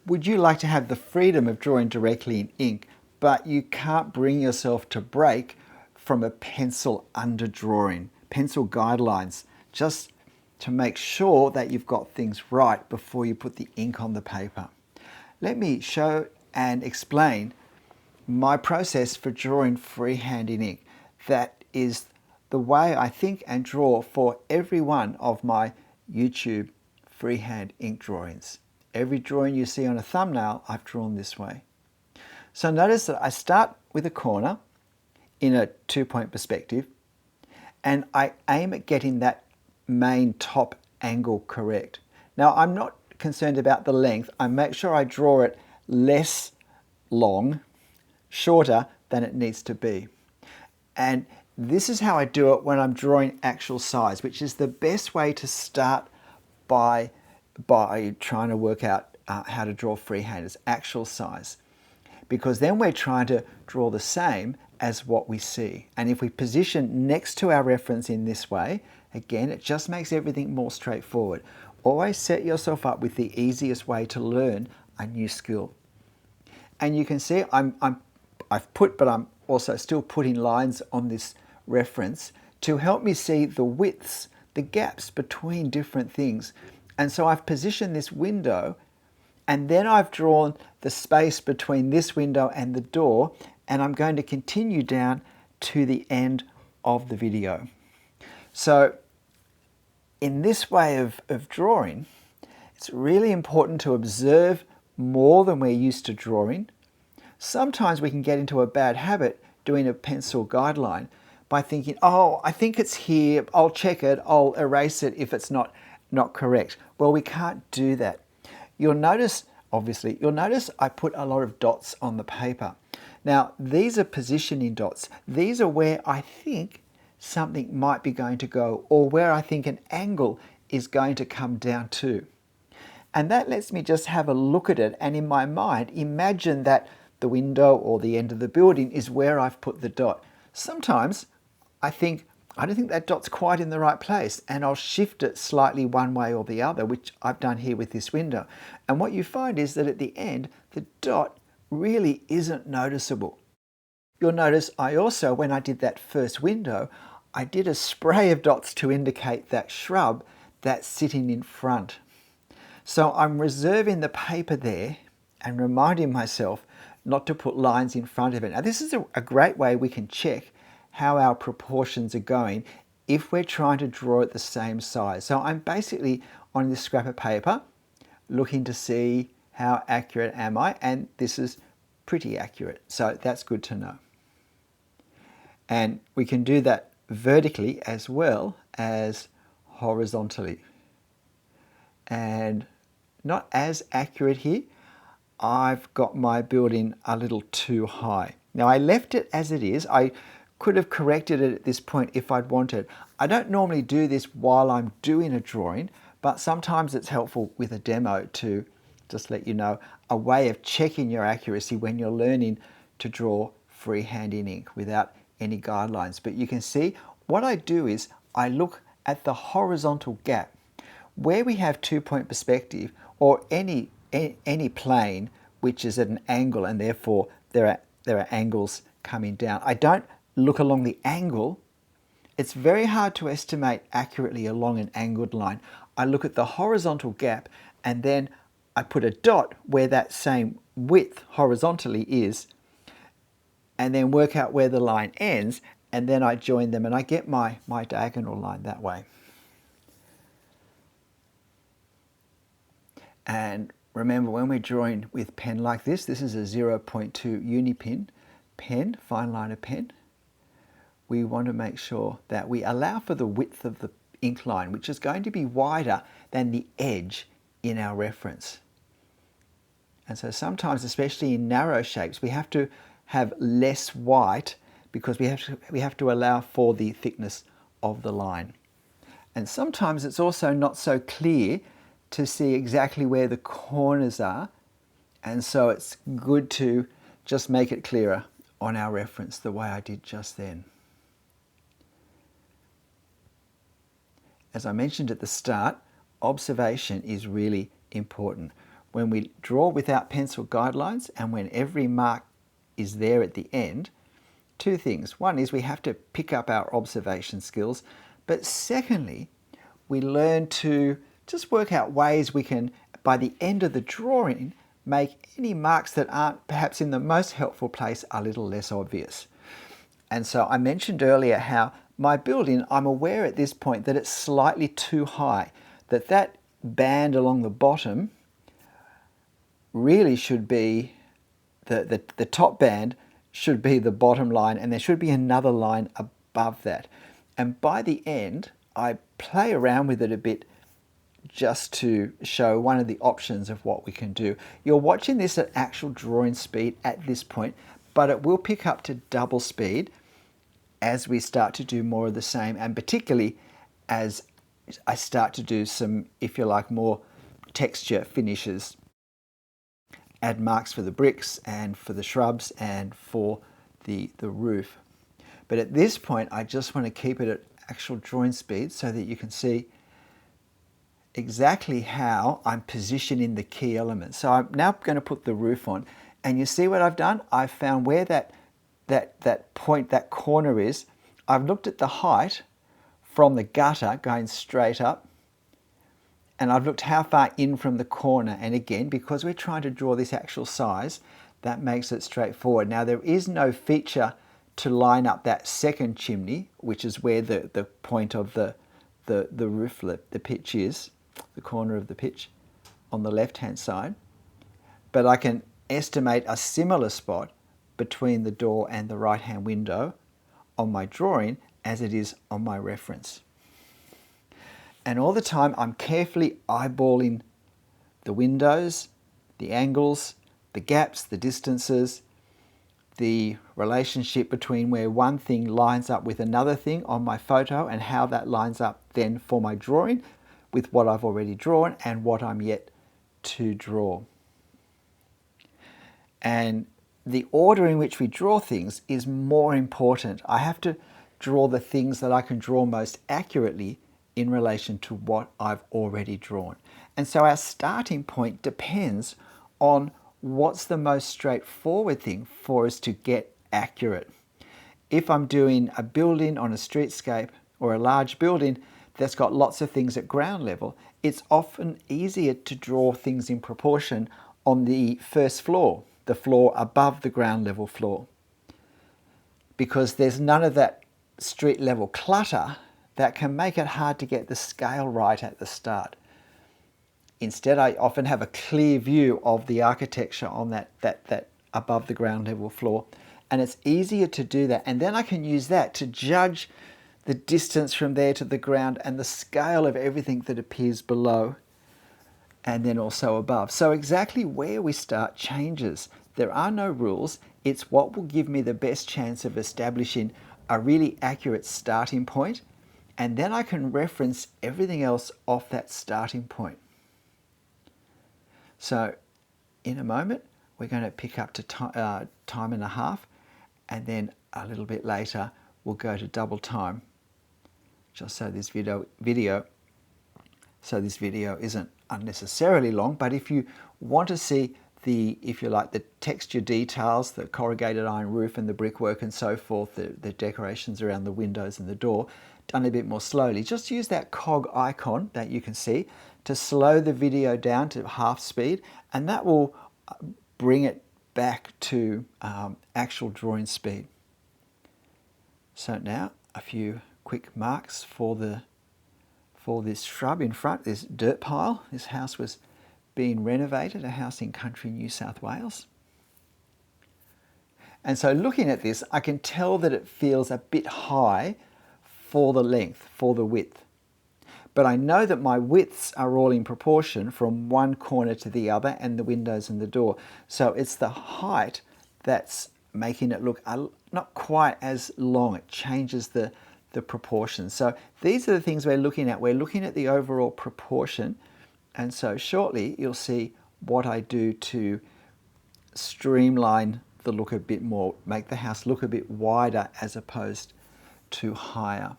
Would you like to have the freedom of drawing directly in ink, but you can't bring yourself to break from a pencil underdrawing, pencil guidelines, just to make sure that you've got things right before you put the ink on the paper? Let me show and explain my process for drawing freehand in ink. That is the way I think and draw for every one of my YouTube freehand ink drawings. Every drawing you see on a thumbnail, I've drawn this way. So notice that I start with a corner in a 2-point perspective, and I aim at getting that main top angle correct. Now, I'm not concerned about the length. I make sure I draw it less long, shorter than it needs to be. And this is how I do it when I'm drawing actual size, which is the best way to start by trying to work out how to draw freehand, is actual size. Because then we're trying to draw the same as what we see. And if we position next to our reference in this way, again, it just makes everything more straightforward. Always set yourself up with the easiest way to learn a new skill. And you can see I've put, but I'm also still putting lines on this reference to help me see the widths, the gaps between different things. And so I've positioned this window, and then I've drawn the space between this window and the door, and I'm going to continue down to the end of the video. So in this way of drawing, it's really important to observe more than we're used to drawing. Sometimes we can get into a bad habit doing a pencil guideline by thinking, oh, I think it's here, I'll check it, I'll erase it if it's not correct. Well, we can't do that. You'll notice I put a lot of dots on the paper. Now, these are positioning dots. These are where I think something might be going to go, or where I think an angle is going to come down to. And that lets me just have a look at it, and in my mind, imagine that the window or the end of the building is where I've put the dot. Sometimes I don't think that dot's quite in the right place, and I'll shift it slightly one way or the other, which I've done here with this window. And what you find is that at the end, the dot really isn't noticeable. You'll notice I also, when I did that first window, I did a spray of dots to indicate that shrub that's sitting in front. So I'm reserving the paper there and reminding myself not to put lines in front of it. Now, this is a great way we can check how our proportions are going if we're trying to draw it the same size. So I'm basically on this scrap of paper looking to see how accurate am I, and this is pretty accurate, so that's good to know. And we can do that vertically as well as horizontally. And not as accurate here. I've got my building a little too high. Now, I left it as it is. I could have corrected it at this point if I'd wanted. I don't normally do this while I'm doing a drawing, but sometimes it's helpful with a demo to just let you know a way of checking your accuracy when you're learning to draw freehand in ink without any guidelines. But you can see what I do is I look at the horizontal gap. Where we have 2-point perspective, or any plane which is at an angle, and therefore there are angles coming down, I don't look along the angle. It's very hard to estimate accurately along an angled line. I look at the horizontal gap, and then I put a dot where that same width horizontally is, and then work out where the line ends, and then I join them, and I get my diagonal line that way. And remember, when we're drawing with pen like this is a 0.2 uni pen, fine liner pen. We want to make sure that we allow for the width of the ink line, which is going to be wider than the edge in our reference. And so sometimes, especially in narrow shapes, we have to have less white because we have to allow for the thickness of the line. And sometimes it's also not so clear to see exactly where the corners are, and so it's good to just make it clearer on our reference the way I did just then. As I mentioned at the start, observation is really important. when we draw without pencil guidelines and when every mark is there at the end, two things. One is we have to pick up our observation skills, but secondly, we learn to just work out ways we can, by the end of the drawing, make any marks that aren't perhaps in the most helpful place a little less obvious. And so I mentioned earlier how my building, I'm aware at this point that it's slightly too high, that band along the bottom really should be, the top band should be the bottom line, and there should be another line above that. And by the end, I play around with it a bit just to show one of the options of what we can do. You're watching this at actual drawing speed at this point, but it will pick up to double speed as we start to do more of the same, and particularly as I start to do some, if you like, more texture finishes. Add marks for the bricks and for the shrubs and for the roof. But at this point, I just want to keep it at actual drawing speed so that you can see exactly how I'm positioning the key elements. So I'm now going to put the roof on, and you see what I've done? I've found where that point, that corner is. I've looked at the height from the gutter going straight up, and I've looked how far in from the corner, and again, because we're trying to draw this actual size, that makes it straightforward. Now there is no feature to line up that second chimney, which is where the point of the roof lip, the pitch is, the corner of the pitch on the left hand side. But I can estimate a similar spot between the door and the right hand window on my drawing as it is on my reference. And all the time I'm carefully eyeballing the windows, the angles, the gaps, the distances, the relationship between where one thing lines up with another thing on my photo and how that lines up then for my drawing with what I've already drawn and what I'm yet to draw. And the order in which we draw things is more important. I have to draw the things that I can draw most accurately in relation to what I've already drawn. And so our starting point depends on what's the most straightforward thing for us to get accurate. If I'm doing a building on a streetscape or a large building that's got lots of things at ground level, it's often easier to draw things in proportion on the first floor, the floor above the ground level floor, because there's none of that street level clutter that can make it hard to get the scale right at the start. Instead, I often have a clear view of the architecture on that above the ground level floor, and it's easier to do that. And then I can use that to judge the distance from there to the ground and the scale of everything that appears below and then also above. So exactly where we start changes. There are no rules. It's what will give me the best chance of establishing a really accurate starting point, and then I can reference everything else off that starting point. So in a moment, we're going to pick up to time and a half, and then a little bit later, we'll go to double time, just so this video isn't unnecessarily long. But if you want to see the, if you like, the texture details, the corrugated iron roof and the brickwork and so forth, the decorations around the windows and the door, done a bit more slowly, just use that cog icon that you can see to slow the video down to half speed, and that will bring it back to actual drawing speed. So now a few quick marks for this shrub in front, this dirt pile. This house was being renovated, a house in country New South Wales. And so looking at this, I can tell that it feels a bit high for the length, for the width. But I know that my widths are all in proportion from one corner to the other and the windows and the door. So it's the height that's making it look not quite as long. It changes the proportions. So these are the things we're looking at. We're looking at the overall proportion. And so shortly you'll see what I do to streamline the look a bit more, make the house look a bit wider as opposed to higher.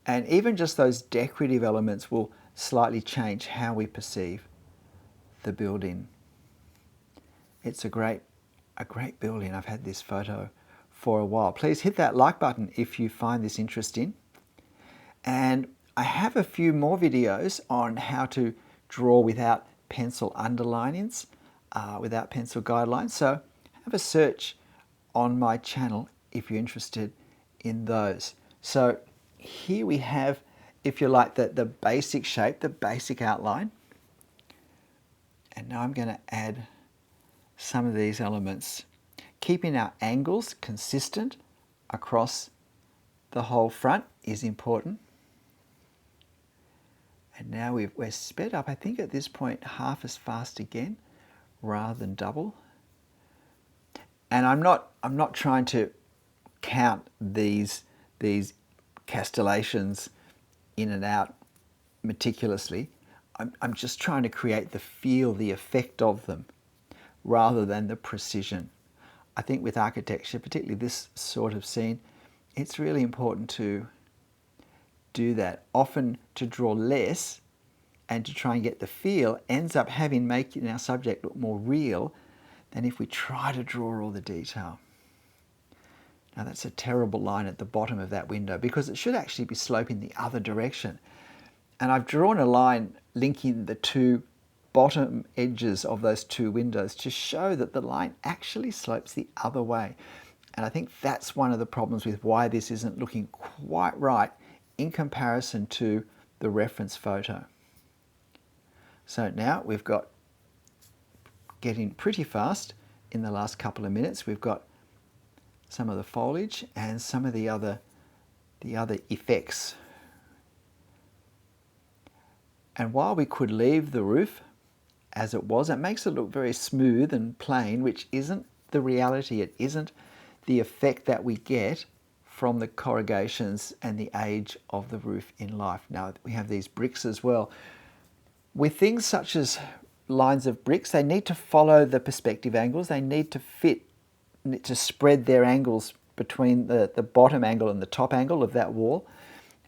And even just those decorative elements will slightly change how we perceive the building. It's a great building. I've had this photo for a while. Please hit that like button if you find this interesting. And I have a few more videos on how to draw without pencil underlinings, without pencil guidelines. So have a search on my channel if you're interested in those. So here we have, if you like, the basic shape, the basic outline. And now I'm going to add some of these elements, keeping our angles consistent across the whole front is important. And now we're sped up, I think at this point, half as fast again, rather than double. And I'm not trying to count these castellations in and out meticulously. I'm just trying to create the feel, the effect of them, rather than the precision. I think with architecture, particularly this sort of scene, it's really important to do that. Often to draw less and to try and get the feel ends up making our subject look more real than if we try to draw all the detail. Now that's a terrible line at the bottom of that window because it should actually be sloping the other direction. And I've drawn a line linking the two bottom edges of those two windows to show that the line actually slopes the other way. And I think that's one of the problems with why this isn't looking quite right in comparison to the reference photo. So now we've got, getting pretty fast in the last couple of minutes, we've got some of the foliage and some of the other effects. And while we could leave the roof as it was, it makes it look very smooth and plain, which isn't the reality. It isn't the effect that we get from the corrugations and the age of the roof in life. Now we have these bricks as well. With things such as lines of bricks, they need to follow the perspective angles. They need to fit, to spread their angles between the bottom angle and the top angle of that wall.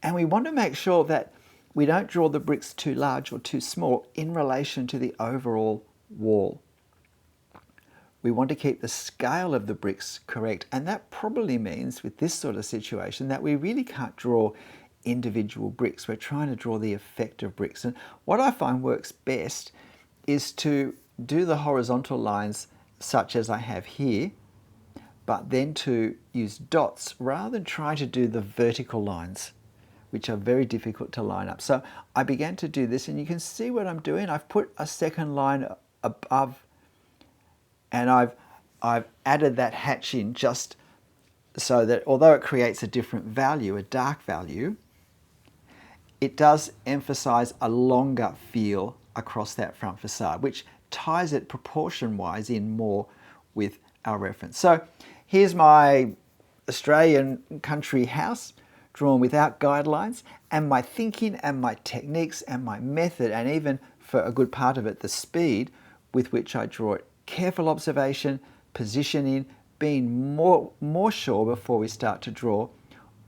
And we want to make sure that we don't draw the bricks too large or too small in relation to the overall wall. We want to keep the scale of the bricks correct, and that probably means with this sort of situation that we really can't draw individual bricks. We're trying to draw the effect of bricks, and what I find works best is to do the horizontal lines such as I have here, but then to use dots rather than try to do the vertical lines, which are very difficult to line up. So I began to do this, and you can see what I'm doing. I've put a second line above, and I've added that hatch in just so that although it creates a different value, a dark value, it does emphasize a longer feel across that front facade, which ties it proportion-wise in more with our reference. So here's my Australian country house drawn without guidelines, and my thinking and my techniques and my method, and even for a good part of it, the speed with which I draw it. Careful observation, positioning, being more sure before we start to draw,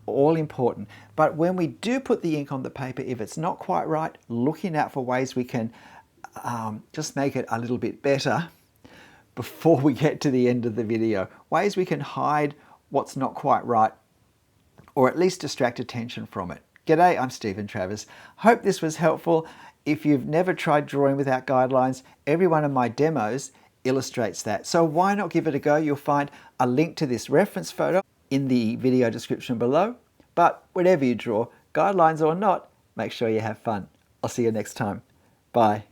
all important. But when we do put the ink on the paper, if it's not quite right, looking out for ways we can just make it a little bit better before we get to the end of the video. Ways we can hide what's not quite right, or at least distract attention from it. G'day, I'm Stephen Travers. Hope this was helpful. If you've never tried drawing without guidelines, every one of my demos illustrates that. So why not give it a go? You'll find a link to this reference photo in the video description below. But whatever you draw, guidelines or not, make sure you have fun. I'll see you next time. Bye.